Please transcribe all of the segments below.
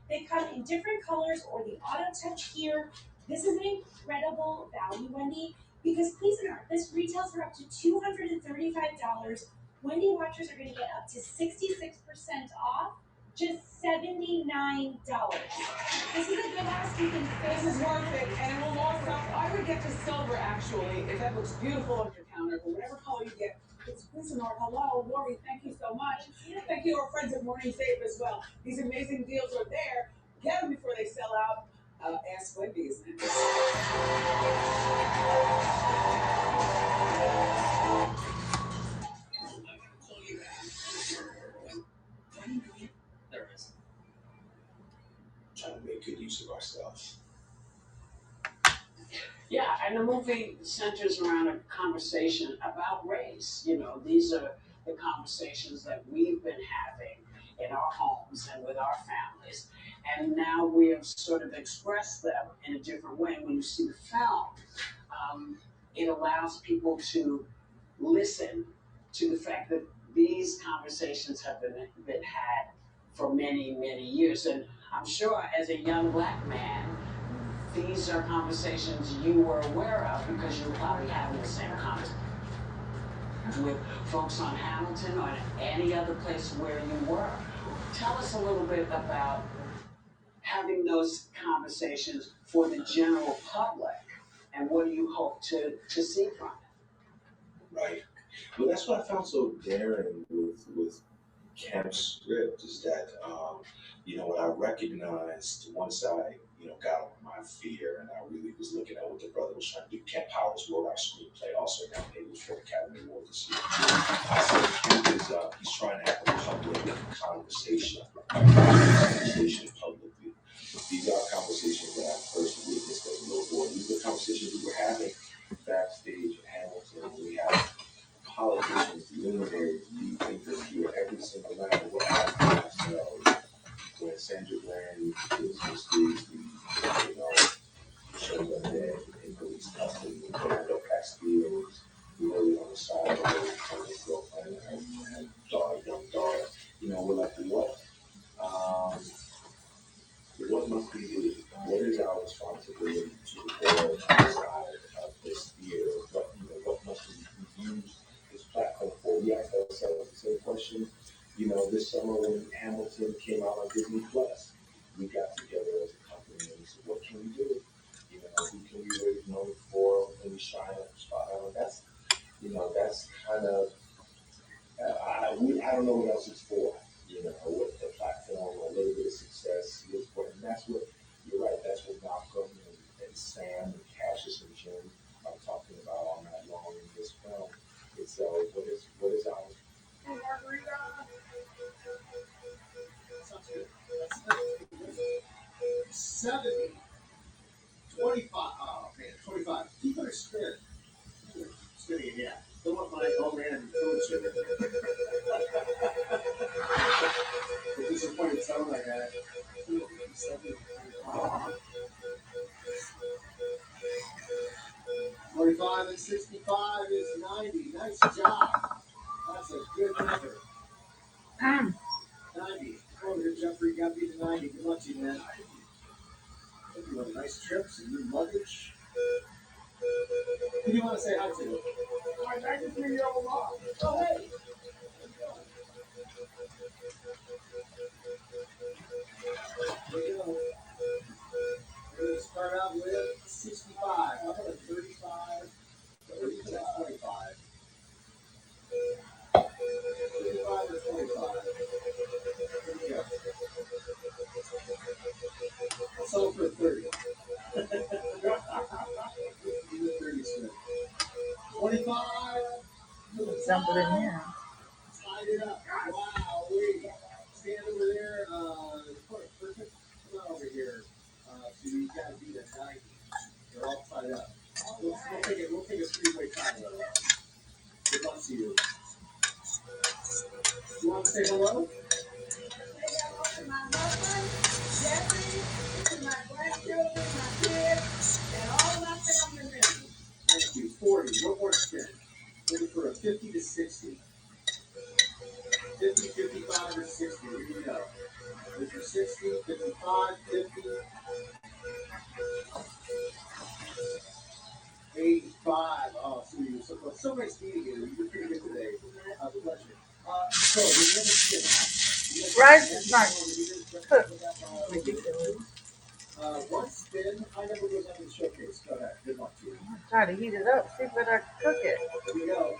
They come in different colors or the auto touch here. This is an incredible value, Wendy, because please remember, this retails for up to $235. Wendy watchers are going to get up to 66% off, just $79. This is a good housekeeping space. This is worth it, and it will also, I would get to silver actually, if that looks beautiful on your counter, but whatever color you get, it's Cuisinart. Hello, Lori, thank you so much. Thank you, our friends at Morning Save as well. These amazing deals are there. Get them before they sell out. Ask Wendy, isn't it? There is. Trying to make good use of our stuff. Yeah, and the movie centers around a conversation about race. You know, these are the conversations that we've been having in our homes and with our families. And now we have sort of expressed them in a different way. When you see the film, it allows people to listen to the fact that these conversations have been had for many, many years. And I'm sure as a young black man, these are conversations you were aware of because you were probably having the same conversation with folks on Hamilton or any other place where you were. Tell us a little bit about having those conversations for the general public, and what do you hope to see from it? Right. Well, that's what I found so daring with Camp's script is that, when I recognized once I, got over my fear and I really was looking at what the brother was trying to do. Camp Powers wrote our screenplay, also nominated for the Academy Award this year. I said Camp is, he's trying to have a public conversation publicly. These are conversations that I first witnessed as a little boy. These are conversations we were having backstage at Hamilton. We have politicians, luminaries, these things that hear every single night. What happened to ourselves when Sandra Bland is mysteriously, shows up dead in police custody, and Fernando Castillo's really on the side of the road from his girlfriend and her daughter, young daughter. We're like, what must we do? What is our responsibility to the world outside of this theater? What must we use this platform for? We asked ourselves the same question, this summer when Hamilton came out on Disney Plus. We got together as a company and we said, what can we do? Who can we raise money for? Can we shine a spotlight? That's kind of, I don't know what else it's for. What the platform, a little bit of success was for. And that's what, you're right, that's what Malcolm and Sam and Cassius and Jim are talking about all night long in this film. It's what is our margarita? Sounds good. That's 70, 25. Oh man, 25. Keep it a spin. Spinning, yeah. Don't want my old man food sugar. The disappointed tone I had. 45 and 65 is 90. Nice job. That's a good number. 90. Oh, good Jeffrey. Got me to 90. Good luck to you, man. Hope you have nice trips and new luggage. Who do you want to say hi to? My 93-year-old mom. Oh, hey. Here we go. We're going to start out with 65. How about a 35? 25. 35 or 25. Here we go. So for 30. 25. Something in here. Tied it up. Wow, wait. Stand over there. Perfect. Come on over here. So you gotta be the 90. They're all tied up. We'll take a three-way tie. Good luck to you. You want to say hello? To my husband, Jeffrey, to my grandchildren, my kids, and all my family members. Thank you. 40. One more spin. Looking for a 50 to 60. $5.50, 85. Oh, so you're so nice meeting you. You're pretty good today. Pleasure. So, do you have a spin? Rice is not cooked. Ridiculous. One spin, I never was on the showcase. Go ahead. Good luck to you. Try to heat it up. See if I cook it. Here we go.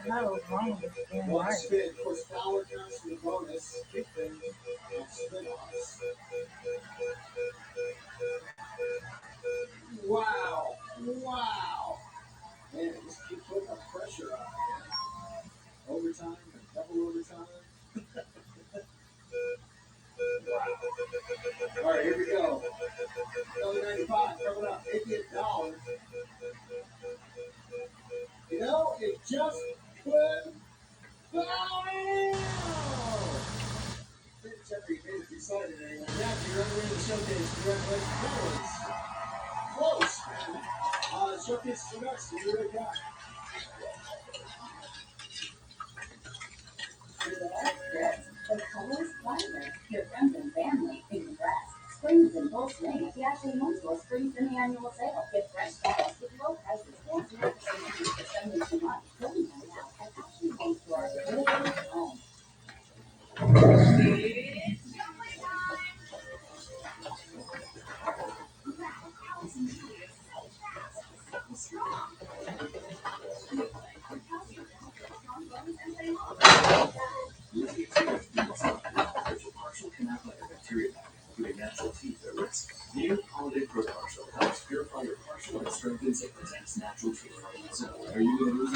No, it's wrong with this damn One rice. spin. Of course, flour counts for the bonus. Big thing. Spin offs. Wow. Wow. Man, it just keeps putting the pressure on. Overtime and double overtime. Wow. All right, here we go. $1.95 coming up. Maybe $1. You know, it just could fly. Jeffrey, you made it excited anymore. Yeah, you're on the way to the showcase. Congratulations. That was close, man. Showcase is next. You really got it. Yes, the colors vibrant. Your friends and family in the dress. Spring's in full swing at the Ashley Home Store Spring Semi-Annual Sale. Get fresh styles with low prices and 0% for 72 months. Going on now at Ashley Home Store. Delivery to home. Partial can act like a bacteria magnet, giving natural teeth a risk. New Holiday Pro Partial helps purify your partial and strengthens and protects natural teeth. So, are you going to lose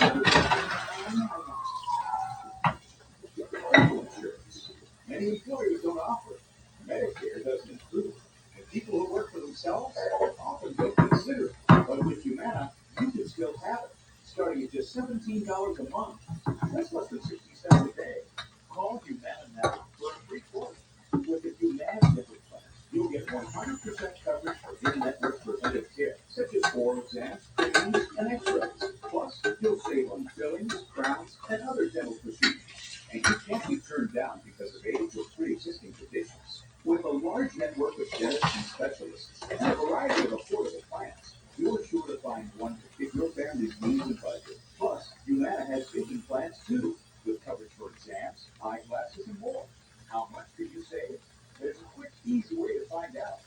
insurance? Many employers don't offer it. Medicare doesn't include it. And people who work for themselves often don't consider it. But with Humana, you can still have it, starting at just $17 a month. That's less than 60 cents a day. Call Humana now for a free quote. With the Humana Dental Plan, you'll get 100% coverage for in-network preventive care, such as oral exams, cleanings, and x-rays. Plus, you'll save on fillings, crowns, and other dental procedures. And you can't be turned down because of age or pre-existing conditions. With a large network of dentists and specialists, and a variety of affordable plans, you're sure to find one to fit your family's needs and budget. Plus, Humana has vision plans too, with coverage for exams, eyeglasses, and more. How much could you save? There's a quick, easy way to find out.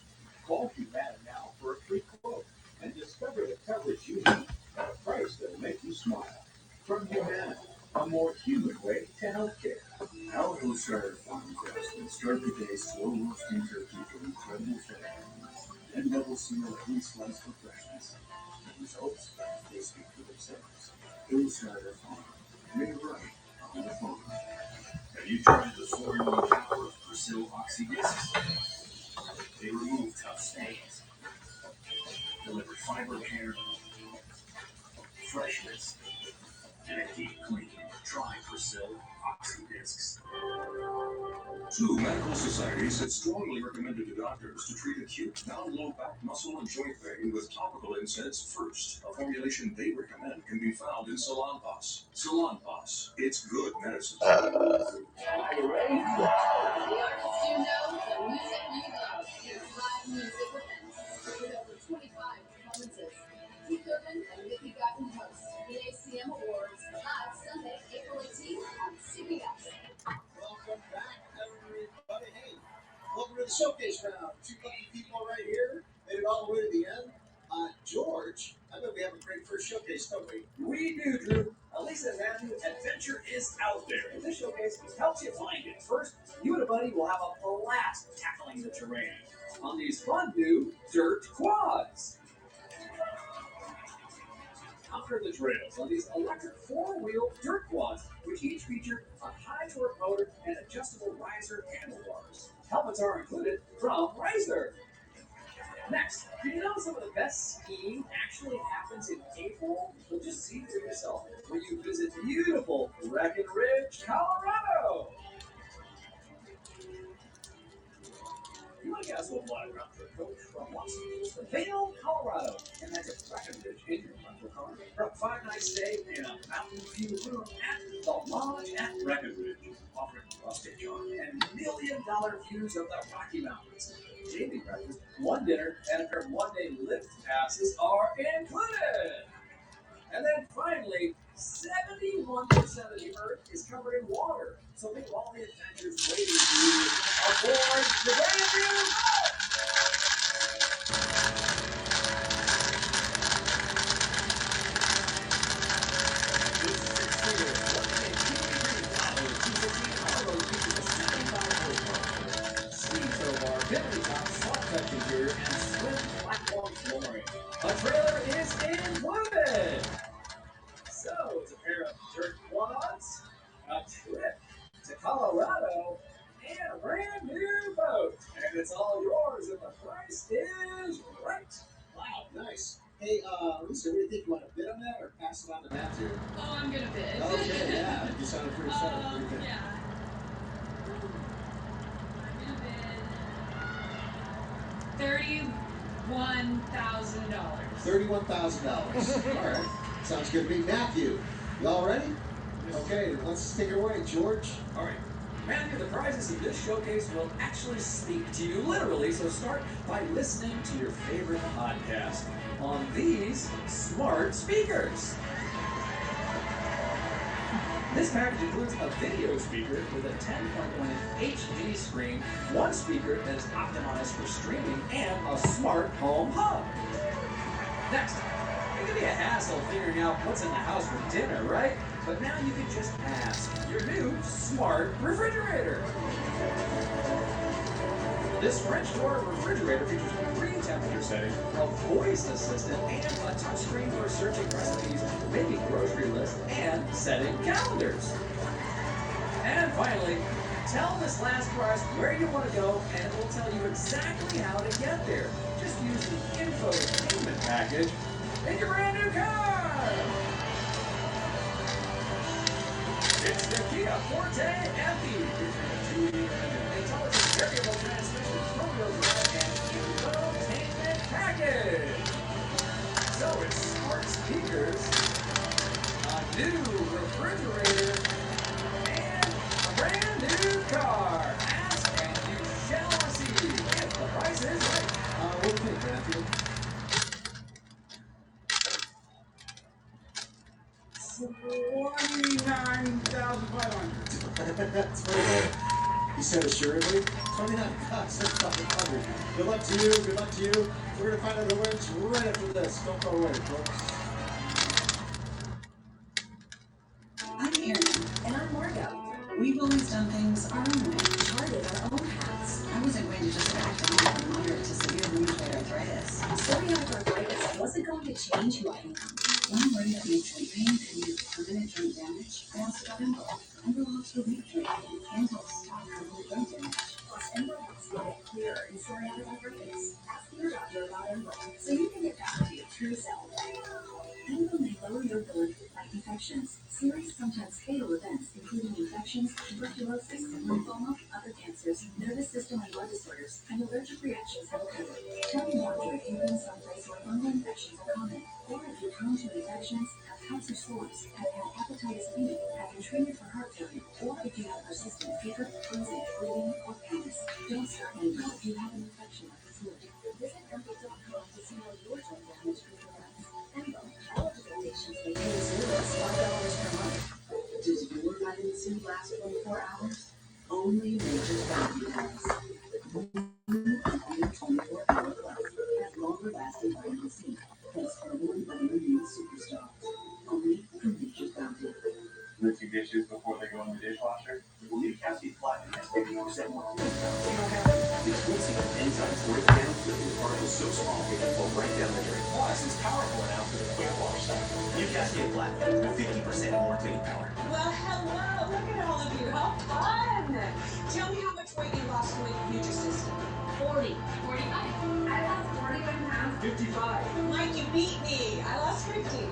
Call Humana now for a free quote and discover the coverage you need at a price that'll make you smile. From Humana, a more human way to healthcare. Our Hillshire Farm craftsmen start the day slow roasting turkey for incredible flavor and double seal every slice for freshness. The results, they speak for themselves. Hillshire Farm, made right on the farm. Have you tried the 4-in-1 power of Brazil Oxy Discs? They remove tough stains, deliver fiber care, freshness, and a deep clean. Try Brazil Oxy Discs. Two medical societies have strongly recommended to doctors to treat acute non-low back muscle and joint pain with topical NSAIDs first. A formulation they recommend can be found in Salon Pass. Salon Pass, it's good medicine. The artists you know, the music you love. Here's live music events with over 25 performances. Keith Urban and Nikki Guyton host the ACM Awards live Sunday, April 18th on CBS. Welcome back, everybody. Hey, welcome to the showcase round. Two lucky people right here. Made it all the way to the end. George, I bet we have a great first showcase, don't we? We do, Drew. Elisa and Matthew, adventure is out there, and this showcase helps you find it. First, you and a buddy will have a blast tackling the terrain on these fun new dirt quads. Conquer the trails on these electric four-wheel dirt quads, which each feature a high-torque motor and adjustable riser handlebars. Helmets are included from Riser. Next, did you know some of the best skiing actually happens in April? Well, just see for yourself when you visit beautiful Breckenridge, Colorado. You want to guess what fly around for a coach from Watson? Vail, Colorado. And that's a Breckenridge in your rental car. For a 5-night stay in a mountain view room at the Lodge at Breckenridge. Offering rustic charm and $1 million views of the Rocky Mountains. Daily breakfast, one dinner, and a pair of one-day lift passes are included. And then finally, 71% of the Earth is covered in water. So think of all the adventures waiting for you aboard the brand new boat. This six-seater, 216 cargo features a 75 horsepower. Steam tow bar, Bentley top, soft touch interior, and slim platform flooring. A trailer is included. So it's a pair of dirt quads, a trip to Colorado, and a brand new boat. And it's all yours if the price is right. Wow, nice. Hey, Lisa, what do you think? You want to bid on that or pass it on to Matthew? Oh, I'm gonna bid. Okay, yeah. You sounded pretty excited. Pretty good. Yeah. I'm gonna bid $31,000. All right. Sounds good to me. Matthew, y'all ready? Okay, let's take it away, George. All right. Matthew, the prizes in this showcase will actually speak to you literally, so start by listening to your favorite podcast on these smart speakers. This package includes a video speaker with a 10.1 HD screen, one speaker that is optimized for streaming, and a smart home hub. Next, it can be a hassle figuring out what's in the house for dinner, right? But now you can just ask your new smart refrigerator. This French door refrigerator features 3 temperature settings, a voice assistant, and a touchscreen for searching recipes, making grocery lists, and setting calendars. And finally, tell this last prize where you want to go, and it will tell you exactly how to get there. Just use the infotainment package in your brand new car. It's the Kia Forte FE, featuring a 2-liter engine, intelligent variable transmission, four-wheel drive, and infotainment package. So it's smart speakers, a new refrigerator, and a brand new car. Ask and you shall receive if the price is right. What do you think, Matthew? $29,500. That's pretty good. He said assuredly, 29 bucks, that's fucking hungry. Good luck to you, good luck to you. We're gonna find out the wins right after this. Don't go away, folks. I'm Erin. And I'm Margo. We've always done things our own way, charted our own paths. I wasn't going to just back down from moderate to severe rheumatoid arthritis. Psoriatic arthritis wasn't going to change who I am. When I'm worried about joint pain can lead to permanent joint damage, I asked about Endo. Endo helps relieve joint pain and helps stop permanent joint damage. Plus, Endo helps you get clearer in psoriatic arthritis. Ask your doctor about Endo so you can get back to your true self. Endo may lower your ability to fight infections. Serious, sometimes fatal events, including infections, tuberculosis, lymphoma, other cancers, nervous system and blood disorders, and allergic reactions have occurred. Tell your doctor if you've been someplace where fungal infections are common, or if you're prone to infections, have cancer sores, have had hepatitis B, have been treated for heart failure, or if you have persistent fever, freezing, bleeding, or pains. Don't stop Endo if you have an infection like the flu. Visit endo.com to see how your joint damage can prevent. Endo. Eligible patients may pay as little as $5 per month. Does your vitamin C last 24 hours? Only Nature's Bounty does. New 24-hour plus has longer lasting vitamin C, plus herbal and vitamin B superstars. Only from Nature's Bounty. Rinsing dishes before they go in the dishwasher. New Cassie Platinum has 50% more clean power. It's rinsing an enzyme break down the particles so small they can flow right down the drain. Plus, it's powerful enough for the quick wash cycle. New Cassie Platinum, 50% more clean power. Well, hello. Look at all of you. How fun. Tell me how much weight you lost with Nutrisystem. 40. 45. I lost 41 pounds. 55. Mike, you beat me. I lost 50.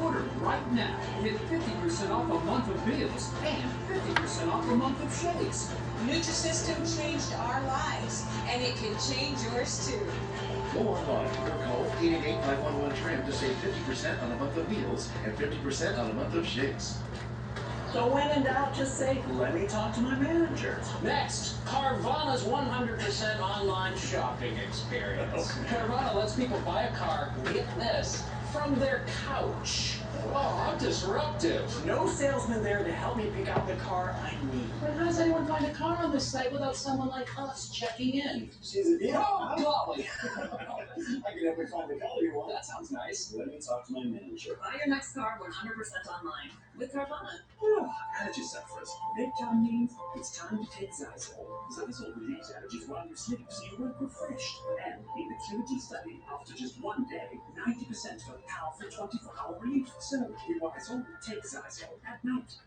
Order right now. Get 50% off a month of meals and 50% off a month of shakes. Nutrisystem changed our lives, and it can change yours too. Go online or call 888-911-TRIM to save 50% on a month of meals and 50% on a month of shakes. So when in doubt, just say, let me talk to my manager. Next, Carvana's 100% online shopping experience. Carvana lets people buy a car, get this, from their couch. Oh, how disruptive. No salesman there to help me pick out the car I need. But how does anyone find a car on this site without someone like us checking in? She's a deal. Oh, golly. I can never find the color you want. That sounds nice. Let me talk to my manager. Buy your next car 100% online with Carvana. Allergy sufferers. Bedtime means it's time to take Zysol. Zysol relieves allergies while you sleep, so you wake refreshed. And in the clinical study, after just 1 day, 90% got powerful 24-hour relief. So, be wise on, take Zysol at night.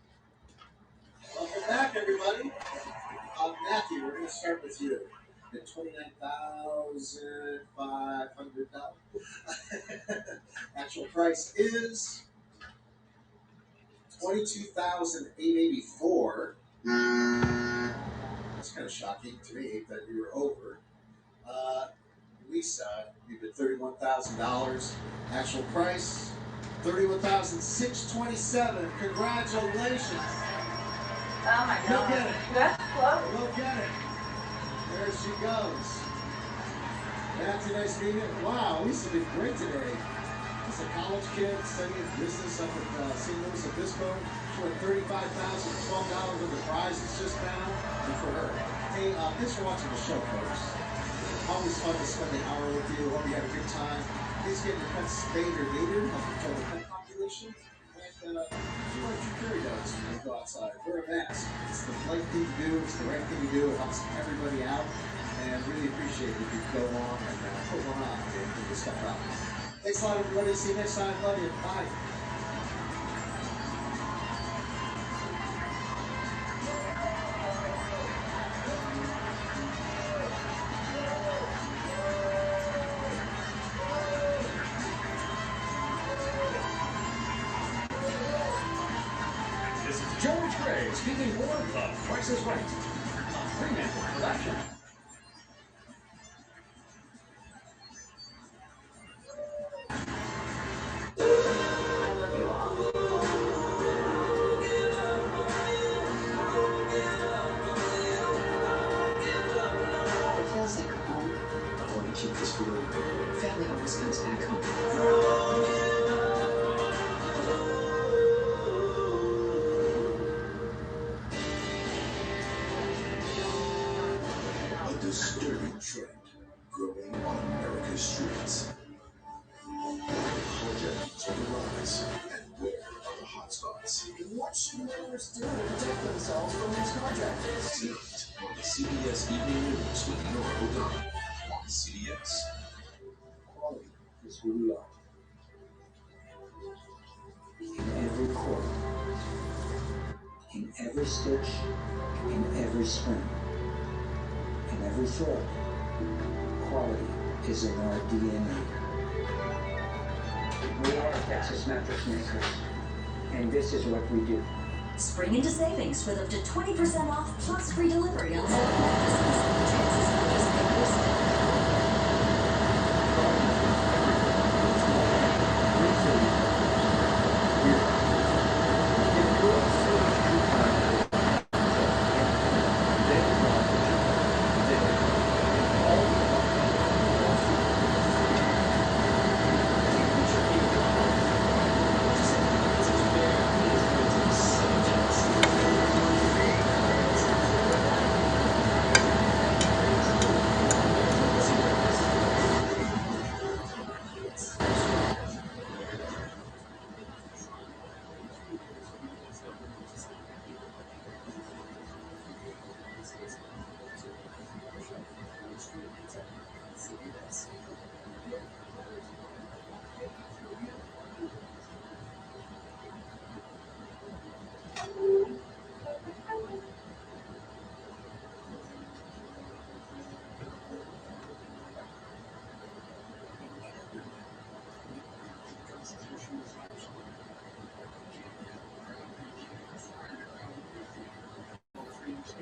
Welcome back, everybody. Matthew, we're going to start with you. At $29,500. Actual price is $22,884. That's kind of shocking to me that you were over. Lisa, you bid $31,000. Actual price $31,627. Congratulations. Oh my Look at god. it. That's close. Look at it. There she goes. Matthew, nice meeting you. Wow, Lisa did great today. She's a college kid studying business up at St. Louis Obispo. She won $35,012 of the prizes just now. And for her. Hey, thanks for watching the show, folks. Always fun to spend an hour with you. Hope you had a good time. Please get your pets spayed or neutered. Help control the pet population. And if you want to carry dogs when you go outside, wear a mask. It's the right thing to do. It's the right thing to do. It helps everybody out. And really appreciate it if you go on and put one on and figure this stuff out. Thanks a lot, everybody. See you next time. Love you. Bye. This is George Gray speaking for The Price is Right. A Fremantle production. It feels like home. I want to keep this feeling. Family always comes back home. A disturbing trend growing on America's streets. Carjackings on the rise, and where are the hotspots? What should motorists do to protect themselves from these carjackings? Tonight on the CBS Evening News with Nora O'Donnell on CBS. Quality is who we are. In every quarter, in every stitch, in every spring, in every thread, quality is in our DNA. We are Texas mattress makers, and this is what we do. Spring into savings with up to 20% off plus free delivery on select mattresses. Texas Mattress Makers.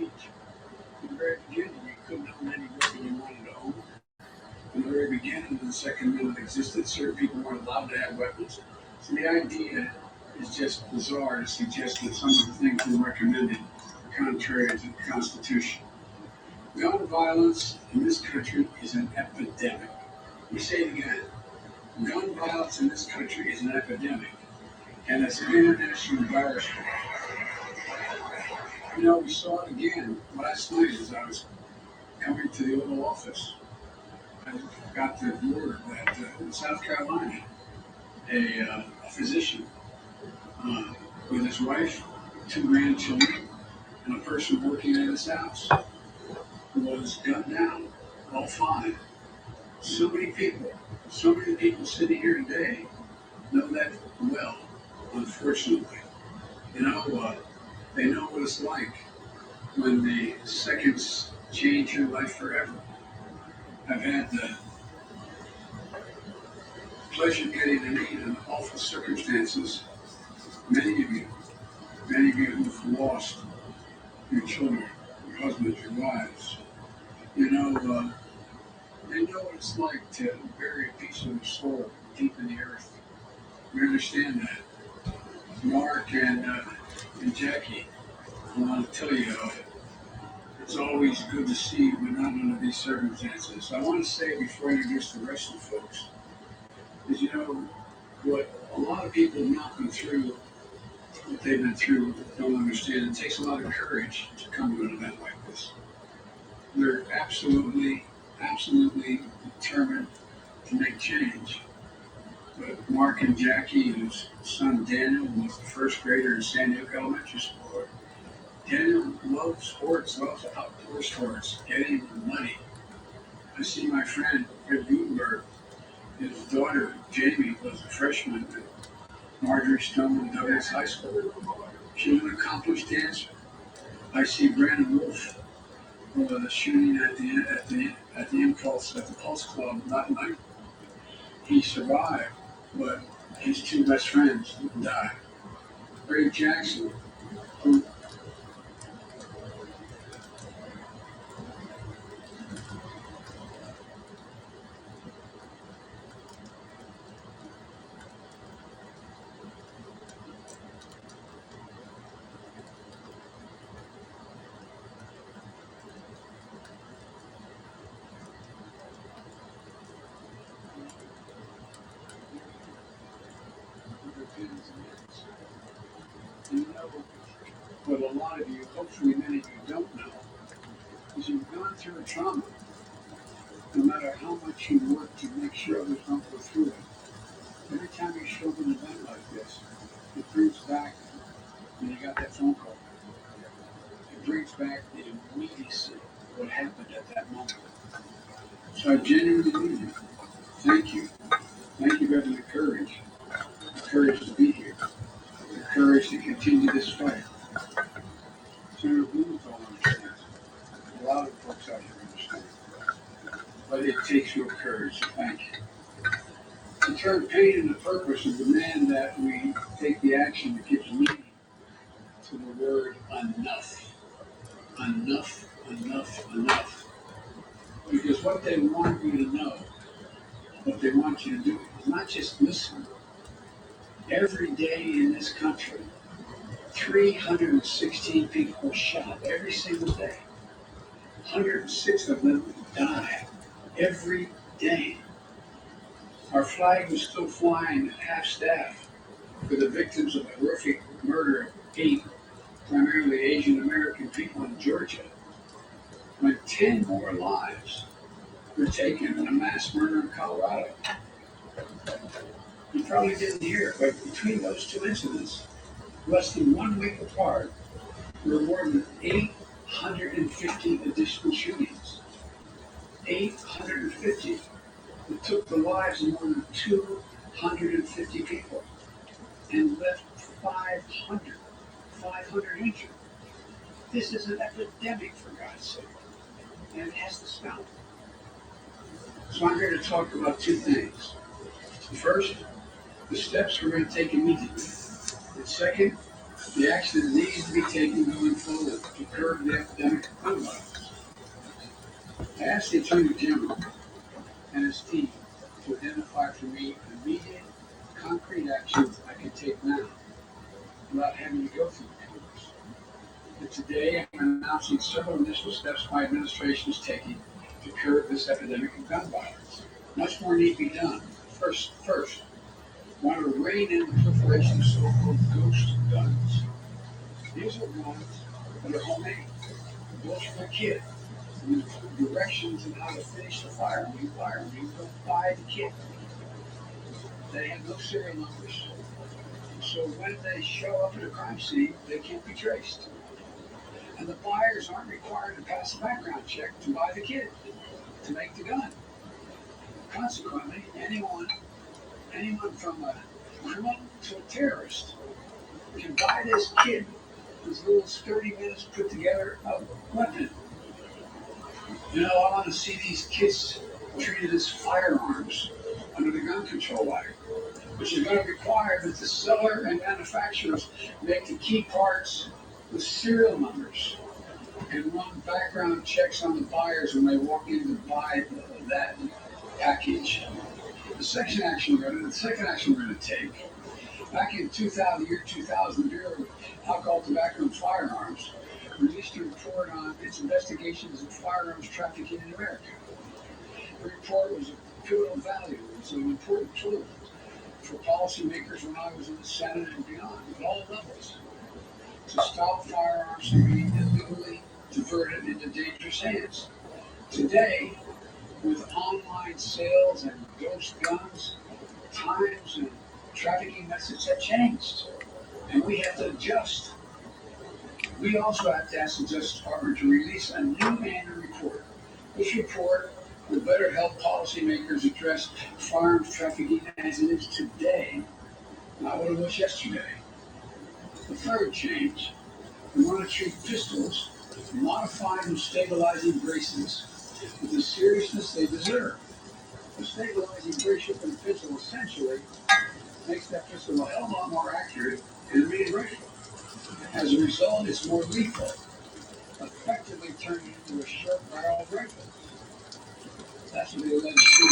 speech. In the very beginning, you couldn't own any weapon you wanted to own. In the very beginning, when the Second Amendment existed, certain people weren't allowed to have weapons. So the idea is just bizarre to suggest that some of the things we recommended are contrary to the Constitution. Gun violence in this country is an epidemic. We say it again. Gun violence in this country is an epidemic, and it's an international virus. You know, we saw it again last night as I was coming to the Oval Office. I got the word that in South Carolina, a physician with his wife, 2 grandchildren, and a person working at his house was gunned down, all 5. So many people sitting here today know that well, unfortunately. You know, they know what it's like when the seconds change your life forever. I've had the pleasure of getting to meet in awful circumstances many of you who've lost your children, your husbands, your wives. You know, they know what it's like to bury a piece of their soul deep in the earth. We understand that. Mark and Jackie, I want to tell you, it's always good to see you, but not under these circumstances. I want to say before I introduce the rest of the folks, is you know, what a lot of people have not been through, what they've been through, don't understand. It takes a lot of courage to come to an event like this. They're absolutely determined to make change. But Mark and Jackie, whose son Daniel was the first grader in San Diego Elementary School, Daniel loves sports, loves outdoor sports, getting muddy. I see my friend Fred Gutenberg, his daughter Jamie was a freshman at Marjorie Stoneman Douglas High School. She's an accomplished dancer. I see Brandon Wolf, the shooting at the Impulse at the Pulse Club that night. He survived, but his 2 best friends died. Greg Jackson, who you know, what a lot of you, hopefully many of you don't know, is you've gone through a trauma. No matter how much you work to make sure others don't go through it, every time you show up an event like this, it brings back, when you got that phone call, it brings back the immediacy of what happened at that moment. So I genuinely mean it. Thank you. Thank you for having the courage to be here, the courage to continue this fight. Senator Blumenthal understands. A lot of folks out here understand. But it takes real courage, so thank you. To turn pain into purpose and demand that we take the action that gives meaning to the word enough. Enough, enough, enough. Because what they want you to know, what they want you to do, is not just listen. Every day in this country, 316 people are shot every single day. 106 of them die every day. Our flag was still flying at half staff for the victims of the horrific murder of 8 primarily Asian American people in Georgia, when 10 more lives were taken in a mass murder in Colorado. You probably didn't hear it, but between those 2 incidents, less than 1 week apart, there were more than 850 additional shootings. 850 that took the lives of more than 250 people and left 500 injured. This is an epidemic, for God's sake, and it has to stop. So I'm here to talk about 2 things. First, the steps we're going to take immediately. And second, the action that needs to be taken going forward to curb the epidemic of gun violence. I asked the Attorney General and his team to identify for me immediate, concrete actions I can take now without having to go through the Congress. And today, I'm announcing several initial steps my administration is taking to curb this epidemic of gun violence. Much more need to be done. First, I want to rein in the proliferation of so-called ghost guns. These are guns that are homemade, built from a kit, with directions on how to finish the fire when you fire them. You don't buy the kit. They have no serial numbers. So when they show up at a crime scene, they can't be traced. And the buyers aren't required to pass a background check to buy the kit, to make the gun. Consequently, anyone from a criminal to a terrorist can buy this kit as little as 30 minutes put together a weapon. You know, I want to see these kits treated as firearms under the Gun Control Act, which is going to require that the seller and manufacturers make the key parts with serial numbers and run background checks on the buyers when they walk in to buy that package. The second action we're going to take, back in 2000, the Bureau of Alcohol, Tobacco, and Firearms released a report on its investigations of firearms trafficking in America. The report was a pivotal value. It was an important tool for policymakers when I was in the Senate and beyond, at all levels, to stop firearms from being illegally diverted into dangerous hands. Today, with online sales and ghost guns, times and trafficking methods have changed, and we have to adjust. We also have to ask the Justice Department to release a new annual report. This report will better help policymakers address firearms trafficking as it is today, not what it was yesterday. The third change, we want to treat pistols, modifying and stabilizing braces, with the seriousness they deserve. The stabilizing brace in a pistol essentially makes that pistol a hell of a lot more accurate than a main rifle. As a result, it's more lethal, effectively turning into a short barrel rifle. That's what they alleged